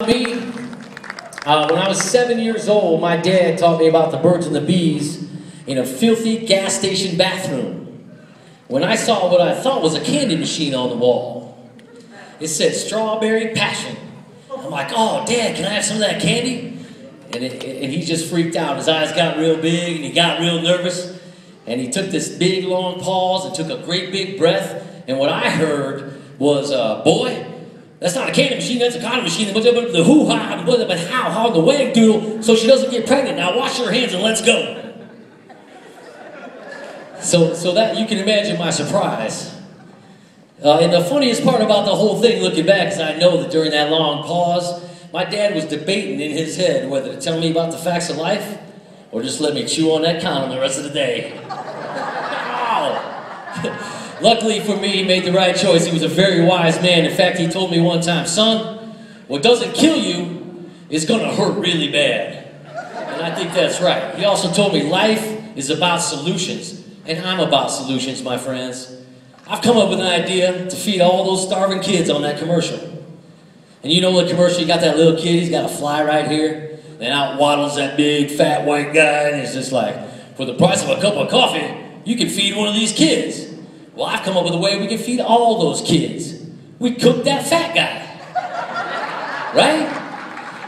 me, when I was 7 years old, my dad taught me about the birds and the bees in a filthy gas station bathroom when I saw what I thought was a candy machine on the wall. It said strawberry passion. I'm like, oh, Dad, can I have some of that candy? And he just freaked out. His eyes got real big and he got real nervous. And he took this big long pause and took a great big breath. And what I heard was, boy, that's not a candy machine, that's a cotton machine. The hoo-ha, but how the wag doodle, so she doesn't get pregnant. Now wash your hands and let's go. So that, you can imagine my surprise. And the funniest part about the whole thing, looking back, is I know that during that long pause, my dad was debating in his head whether to tell me about the facts of life or just let me chew on that condom the rest of the day. Luckily for me, he made the right choice. He was a very wise man. In fact, he told me one time, son, what doesn't kill you is gonna hurt really bad. And I think that's right. He also told me life is about solutions. And I'm about solutions, my friends. I've come up with an idea to feed all those starving kids on that commercial. And you know the commercial, you got that little kid, he's got a fly right here, and out waddles that big fat white guy, and it's just like, for the price of a cup of coffee, you can feed one of these kids. Well, I've come up with a way we can feed all those kids. We cook that fat guy. Right?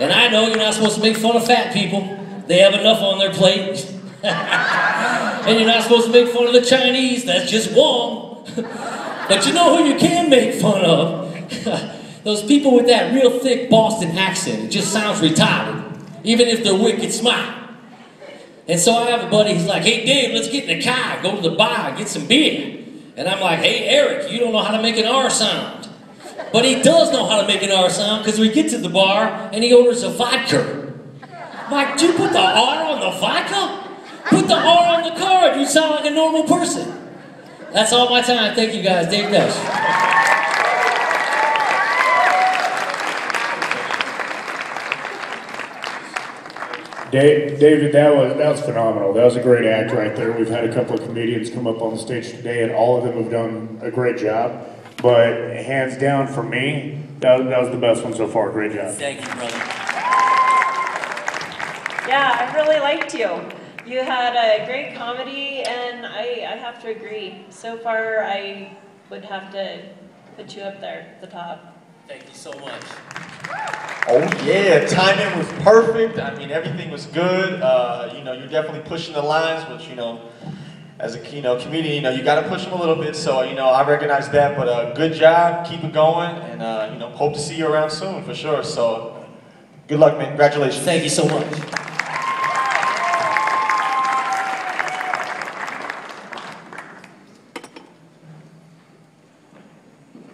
And I know you're not supposed to make fun of fat people. They have enough on their plate. And you're not supposed to make fun of the Chinese. That's just wrong. But you know who you can make fun of? Those people with that real thick Boston accent. It just sounds retarded, even if they're wicked smart. And so I have a buddy, he's like, hey Dave, let's get in the car, go to the bar, get some beer. And I'm like, hey Eric, you don't know how to make an R sound. But he does know how to make an R sound, because we get to the bar and he orders a vodka. I'm like, do you put the R on the vodka? Put the R on the card, you sound like a normal person. That's all my time, thank you guys, Dave Desch. David, that was phenomenal. That was a great act right there. We've had a couple of comedians come up on the stage today, and all of them have done a great job. But hands down for me, that was the best one so far. Great job. Thank you, brother. Yeah, I really liked you. You had a great comedy, and I have to agree. So far, I would have to put you up there at the top. Thank you so much. Oh yeah, timing was perfect. I mean, everything was good. You know, you're definitely pushing the lines, which, you know, as a comedian, you know, you got to push them a little bit. So, you know, I recognize that. But good job, keep it going, and you know, hope to see you around soon for sure. So, good luck, man. Congratulations. Thank you so much.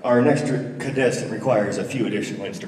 Our next contestant requires a few additional instruments.